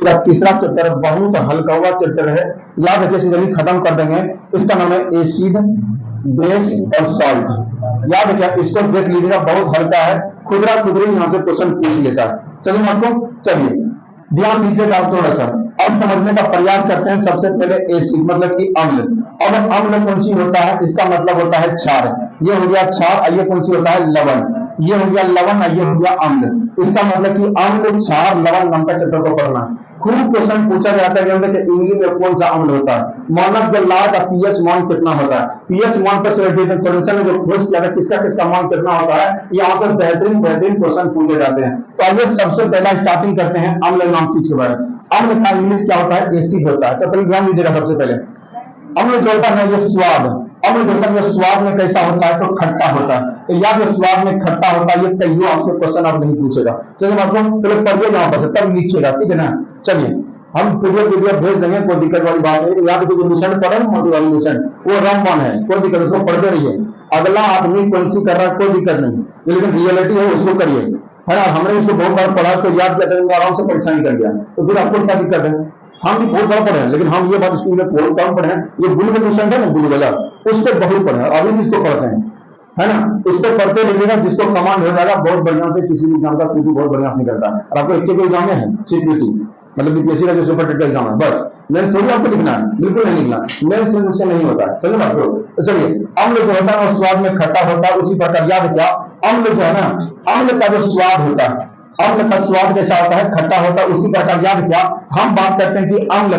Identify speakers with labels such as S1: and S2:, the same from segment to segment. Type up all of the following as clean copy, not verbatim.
S1: इसका तीसरा चैप्टर बहुत हल्का हुआ चैप्टर है, याद रखिए, इसे जल्दी खत्म कर देंगे। इसका नाम है एसिड, बेस और सॉल्ट। याद रखिए, इसको देख लीजिएगा, बहुत हल्का है, खुदरा खुदरी यहाँ से क्वेश्चन पूछ लेता है। चलिए आपको, चलिए ध्यान दीजिएगा आप थोड़ा सा, अब समझने का प्रयास करते हैं। सबसे पहले एसिड मतलब कि अम्ल। अब अम्ल कौन सी होता है, इसका मतलब होता है क्षार। ये हो गया क्षार, ये कौन सी होता है, लवण। ये हो गया लवण, ये हो गया अम्ल। इसका मतलब कि अम्ल, क्षार, लवण नाम का चैप्टर को पढ़ना। खूब क्वेश्चन पूछा जाता है कि इंग्लिश में कौन सा अम्ल होता है, मानव जलार का पीएच मान कितना होता है। पीएच मान पर सॉल्यूशन में जो खोज किया था, किसका किसका मान कितना होता है, यहाँ से बेहतरीन बेहतरीन क्वेश्चन पूछे जाते हैं। तो आइए सबसे पहला स्टार्टिंग करते हैं अम्ल नाम चीज के बारे में। अम्ल का इंग्लिश क्या होता है, एसिड होता है। तो ध्यान दीजिएगा, सबसे पहले अम्ल जो होता है ये स्वाद, अम्ल जो होता है स्वाद में कैसा होता है, तो खट्टा होता है। तो याद है, स्वाद में खट्टा होता है, ये कहीं आपसे क्वेश्चन आप नहीं पूछेगा। चलिए आपको पहले पढ़िए यहाँ पर, तब लिखिएगा, ठीक है ना। चलिए हम पीडीएफ भेज देंगे, कोई दिक्कत वाली बात नहीं। याद जो मिशन पढ़े मोटी वाली मिशन, वो रामबाण है, कोई दिक्कत, उसको पढ़ते रहिए। अगला आदमी कौन सी कर रहा है, कोई दिक्कत नहीं, लेकिन रियलिटी है उसको करिए, है ना। हमने उसको बहुत बार पढ़ा, उसको याद किया था, आराम से परीक्षा निकल गया, तो फिर आपको क्या दिक्कत है। हम भी बहुत बार पढ़े हैं, लेकिन हम ये बात स्कूल में बहुत कम पढ़े हैं। ये गुल का मिशन है ना, गुल वाला, उसको बहुत पढ़े हैं, अभी भी इसको पढ़ते हैं, है ना। इसको पढ़ते रहिएगा, जिसको कमांड हो जाएगा बहुत बढ़िया से, किसी भी एग्जाम का पीटी बहुत बढ़िया से निकलता है। और आपको एक एग्जाम है सीपीटी, मतलब बीपीएससी का जो सुपर टेट का एग्जाम है, बस मेंस थोड़ी आपको लिखना है, बिल्कुल नहीं लिखना, मेंस में मुझसे नहीं होता है। चलिए बात करो, तो चलिए अम्ल जो होता है वो स्वाद में खट्टा होता है, उसी प्रकार याद क्या, अम्ल जो है ना, अम्ल का जो स्वाद होता है, अम्ल का स्वाद कैसा होता है, खट्टा होता है। उसी प्रकार याद क्या, हम बात करते हैं कि अम्ल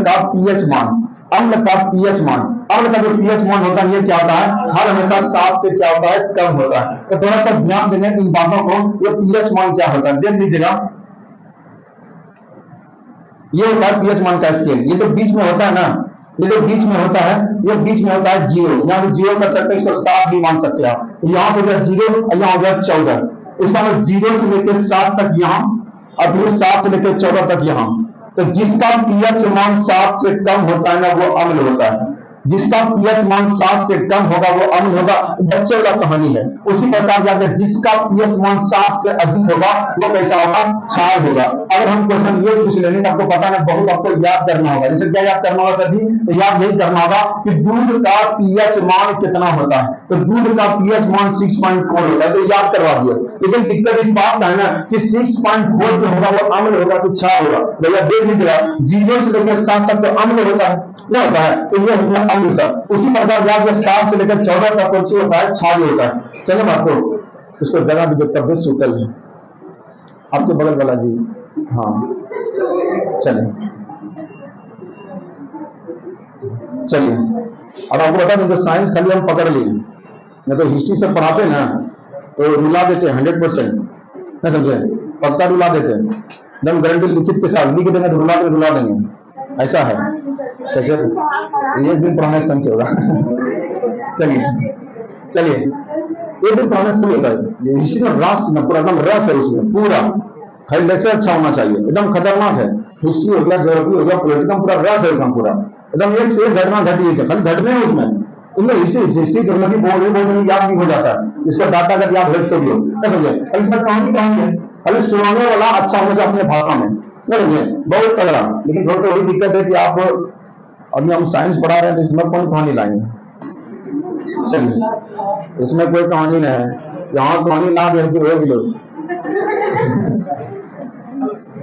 S1: का पीएच मान, अम्ल का पीएच मान, अम्ल का जो पीएच मान होता है ये क्या होता है, हर हमेशा 7 से क्या होता है, कम होता है। तो थोड़ा सा ध्यान देंगे इन बातों को, ये पीएच मान क्या होता है देख लीजिएगा। ये होता है पीएच मान का स्केल, ये जो बीच में होता है ना, ये जो बीच में होता है, ये बीच में होता है जीरो, यहाँ से जीरो कर सकते हैं, इसको 7 भी मान सकते हैं आप। यहाँ से गया जीरो, यहाँ हो गया 14, इसका मतलब 0 से लेकर 7 तक यहाँ, और फिर 7 से लेकर 14 तक यहाँ। तो जिसका पीएच मान 7 से कम होता है ना, वो अम्ल होता है। जिसका पीएच मान 7 से कम होगा वो अम्ल होगा। बच्चे वाला कहानी है। उसी प्रकार याद है, जिसका पीएच मान 7 से अधिक होगा वो कैसा होगा, क्षार होगा। अगर हम क्वेश्चन ये पूछ लेंगे तो आपको पता है बहुत, आपको याद करना होगा। जैसे क्या याद करना होगा सर जी, तो याद यही करना होगा कि दूध का पीएच मान कितना होता है। तो दूध का पीएच मान 6.4 होता है, तो याद करवा दिया। लेकिन दिक्कत इस बात का है ना कि 6.4 जो होगा वो अम्ल होगा कि क्षार होगा। भैया देख लीजिएगा, 0 से लेकर 7 तक तो अम्ल होता है, क्या होता है, तो ये हो गया अम्ल होता है। उसी प्रकार याद है 7 से लेकर 14 तक कौन सी होता है, क्षारीय होता है। चलो आपको इसको जगह भी जो तबियत सुतल है आपके बगल वाला जी, हाँ चलिए चलिए। अब आपको बता दें, जो साइंस खाली हम पकड़ लिए, नहीं तो हिस्ट्री से पढ़ाते ना तो रुला देते 100%, नहीं समझे, पक्का रुला देते हैं, एकदम गारंटी लिखित के साथ लिख देंगे तो रुला देंगे, ऐसा है। कैसे एक दिन पढ़ाने से कम से होगा चलिए चलिए, एक दिन पढ़ाने से होता है। हिस्ट्री में रस ना, पूरा एकदम रस है उसमें, पूरा खाली लेक्चर अच्छा होना चाहिए, एकदम खतरनाक है। हिस्ट्री हो गया, ज्योग्राफी हो गया, पॉलिटिकल, पूरा रस है एकदम, पूरा एकदम एक से एक घटना घटी है, खाली घटने हैं उसमें। इनमें हिस्ट्री ज्योग्राफी बोल याद भी हो जाता है, इसका डाटा अगर याद रखते भी हो, समझे। इसमें कहानी है, खाली सुनाने वाला अच्छा होना चाहिए अपने भाषा में, समझे, बहुत तगड़ा। लेकिन थोड़ा सा वही दिक्कत है कि आप अभी हम साइंस पढ़ा रहे हैं, तो इसमें कौन कहानी लाएंगे। चलिए, इसमें कोई कहानी नहीं है, यहाँ कहानी ला दे फिर होगी लोग।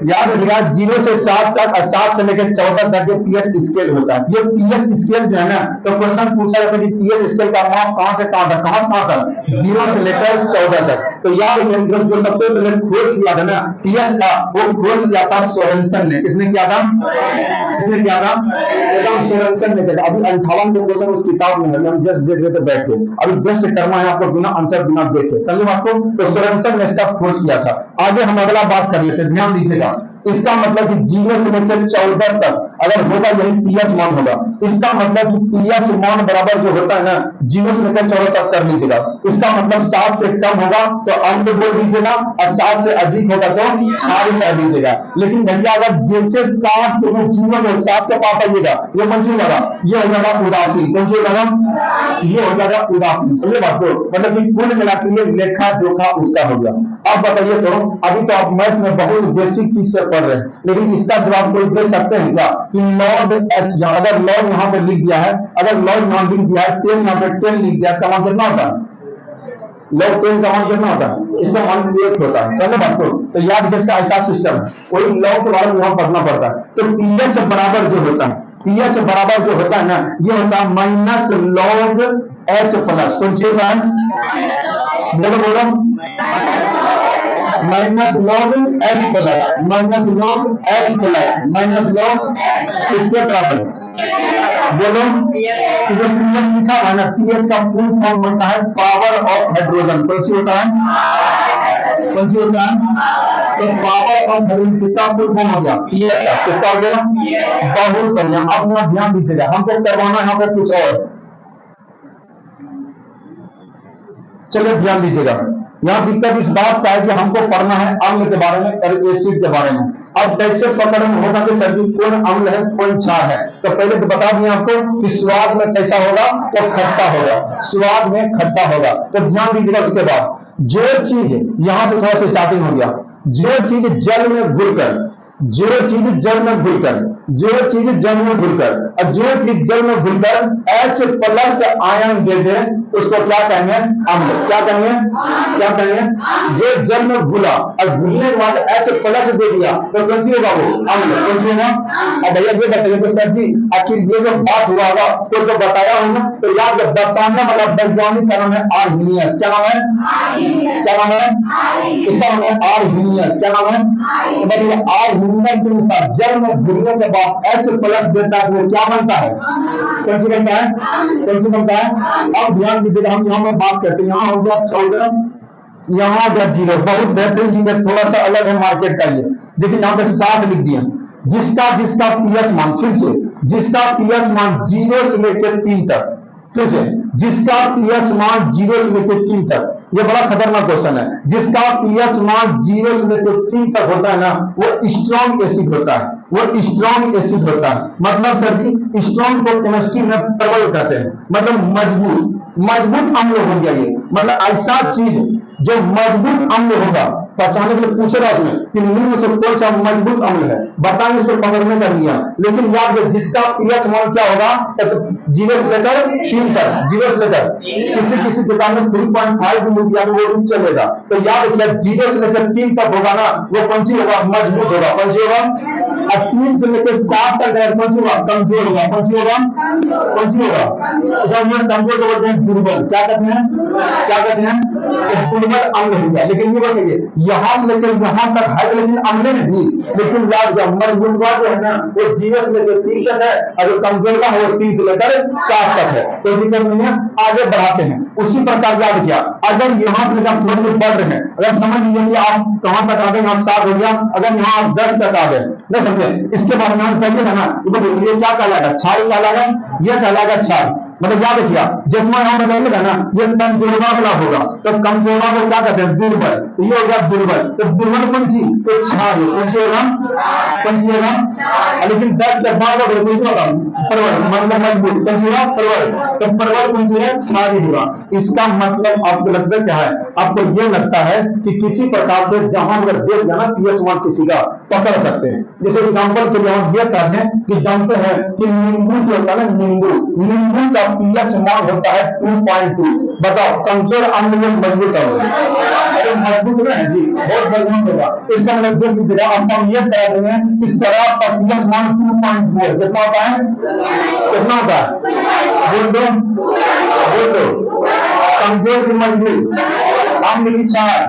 S1: याद रखिएगा 0 से 7 तक और 7 से लेकर 14 तक ये पीएच स्केल होता है। ये पीएच स्केल जो है ना, तो क्वेश्चन पूछा जाता है कि पीएच स्केल का माप कहां से कहां तक, कहां से कहां तक, 0 से लेकर 14 तक। तो याद रखिए, जो सबसे पहले खोज किया था ना पीएच का, वो खोज किया था सोरेनसन ने। किसने किया था, किसने किया था, एकदम सोरेनसन ने किया था। अभी 58 के क्वेश्चन उस किताब में है, हम जस्ट देख रहे थे बैठ के, अभी जस्ट करना है आपको बिना आंसर बिना देखे, समझो आपको। तो सोरेनसन ने इसका खोज किया था। आगे हम अगला बात कर लेते हैं, ध्यान दीजिएगा। इसका मतलब कि 0 से लेकर 14 तक अगर होगा यही पीएच मान होगा। इसका मतलब कि पीएच मान बराबर जो होता है ना 0 से लेकर 14 तक कर लीजिएगा। इसका मतलब 7 से कम होगा तो अम्ल बोल दीजिएगा, और 7 से अधिक होगा तो क्षारीय कर दीजिएगा। लेकिन भैया अगर जैसे 7 को जीवन और 7 के पास आइएगा, ये कौन सी होगा, ये हो जाएगा उदासीन। कौन सी होगा, ये हो जाएगा उदासीन। समझे बात को, मतलब कि कुल मिलाकर लेखा जोखा उसका हो गया। अब बताइए तो, अभी तो आप मैथ में बहुत बेसिक चीज से पढ़ रहे हैं, लेकिन इसका जवाब कोई दे सकते हैं क्या कि log h, अगर log यहाँ पे लिख दिया है, अगर log यहाँ लिख दिया है 10, यहाँ पे 10 लिख दिया, इसका मान कितना होता है? log 10 का मान कितना होता है? इसका मान 1 होता है। समझे बात को? तो याद रखिए इसका ऐसा सिस्टम है, वही log के बारे में यहाँ पढ़ना पड़ता है। तो ph बराबर जो होता है, ph बराबर जो होता है ना, ये होता है माइनस log h प्लस कौन सी होता है? बोलो बोलो, minus log h plus, minus log h plus, minus log इसके बराबर। बोलो, जो pH लिखा है ना, pH का फुल फॉर्म होता है पावर ऑफ हाइड्रोजन। कौन सी होता है? कौन सी होता है? तो पावर ऑफ हाइड्रोजन किसका फुल फॉर्म हो गया? pH का। किसका हो गया? बहुत बढ़िया। अब यहाँ ध्यान दीजिएगा, हमको करवाना है यहाँ पे कुछ और। चलिए ध्यान दीजिएगा, यहाँ दिक्कत इस बात का है कि हमको पढ़ना है अम्ल के बारे में और एसिड के बारे में। अब कैसे पकड़ में होगा कि सर जी कौन अम्ल है कौन क्षार है? तो पहले तो बता दिए आपको कि स्वाद में कैसा होगा, तो खट्टा होगा, स्वाद में खट्टा होगा। तो ध्यान दीजिएगा, उसके बाद जो चीज यहां से थोड़ा सा स्टार्टिंग हो गया, जो चीज जल में घुलकर, जो चीज जल में घुलकर, जो चीज जल में घुलकर और जो चीज जल में घुलकर H प्लस आयन दे दे, उसको क्या कहेंगे? अम्ल। क्या कहेंगे? क्या कहेंगे? जो जल में घुला और घुलने के बाद H प्लस दे दिया, तो कौन सी होगा? वो अम्ल। कौन सी होगा? अब भैया ये बताइए तो सर जी आखिर ये जो बात हुआ होगा तो बताया होगा, तो याद बताना मतलब वैज्ञानिक का नाम है आर्हीनियस। क्या नाम है? क्या नाम है? इसका नाम है आर्हीनियस। क्या नाम है? तो बताइए आर्हीनियस के अनुसार जल में घुलने के बाद H प्लस देता है, वो क्या बनता है? कौन सी बनता है? कौन सी बनता है? अब ध्यान दीजिएगा, हम यहाँ पर बात करते हैं, यहाँ हो गया 14, यहाँ हो गया 0। बहुत बेहतरीन चीज है, थोड़ा सा अलग है मार्केट का ये। देखिए यहाँ पे 7 लिख दिया, जिसका जिसका pH मान, फिर से जिसका pH मान 0 से लेकर 3 तक, फिर से जिसका pH मान 0 से लेकर 3 तक, ये बड़ा खतरनाक क्वेश्चन है। जिसका pH मान 0 से लेकर 3 तक होता है ना, वो स्ट्रॉन्ग एसिड होता है, वो स्ट्रॉन्ग एसिड होता है। मतलब सर जी स्ट्रॉन्ग को केमिस्ट्री में प्रबल कहते हैं, मतलब मजबूत अम्ल हो गया ये। मतलब ऐसा चीज जो मजबूत अम्ल होगा, पहचानने के लिए पूछेगा उसमें कि निम्न में से कौन सा मजबूत अम्ल है, बताएंगे, उसको पकड़ने कर लिया। लेकिन याद है जिसका pH मान क्या होगा, तो 0 से लेकर 3 तक, 0 से लेकर किसी किताब में 3.5 भी लिख दिया वो भी चलेगा। तो याद रखिए 0 से लेकर 3 तक होगा ना, वो कौन सी होगा? मजबूत होगा। कौन सी होगा? और 3 से लेकर 7 तक अगर कौन सी होगा? कमजोर होगा। कौन सी होगा? कौन सी होगा? कमजोर को बोलते हैं दुर्बल। क्या कहते हैं? क्या कहते हैं? दुर्बल अम्ल हो गया। लेकिन ये बताइए यहां से लेकर यहां तक है, लेकिन अम्ल नहीं, लेकिन याद रखिए मजबूत जो है ना वो 0 से लेकर 3 तक है, और कमजोर का वो 3 से लेकर 7 तक है। कोई दिक्कत नहीं है, आगे बढ़ाते हैं। उसी प्रकार याद रखिए, अगर यहाँ से लेकर थोड़ी देर बढ़ रहे हैं, अगर समझ लीजिए कि आप कहां तक आ गए, यहाँ 7 हो गया, अगर यहाँ आप 10 तक आ गए, नहीं समझे, इसके बाद में चाहिए ना, ये क्या कहलाएगा? क्षार कहलाएगा, ये कहलाएगा क्षार। मतलब याद रखिए जितना यहाँ बदलेगा ना, ये कमजोरवा वाला होगा, तो कमजोरवा को क्या कहते हैं? दुर्बल। तो ये होगा दुर्बल। तो दुर्बल कौन सी? तो क्षार। कौन सी होगा? कौन सी होगा? लेकिन 10 के बाद कौन सी होगा? प्रबल, मतलब मजबूत। कौन सी होगा? प्रबल। तो प्रबल कौन सी है? क्षार ही होगा। इसका मतलब आपको लगता है क्या है? आपको ये लगता है कि किसी प्रकार से जहां अगर देख जाना pH मान किसी का पकड़ सकते हैं। जैसे एग्जाम्पल के लिए हम ये कहते हैं कि जानते हैं कि नींबू जो होता है ना, नींबू का pH मान होता है 2.2। बताओ कमजोर अम्ल में मजबूत अम्ल, अरे मजबूत ना है जी, बहुत मजबूत होगा। इसका मतलब देख लीजिएगा, अब हम ये कह रहे हैं कि शराब का pH मान 2.2 है। कितना होता है? कितना होता है? बोल दो, कमजोर की मजबूत, अम्ल की क्षार।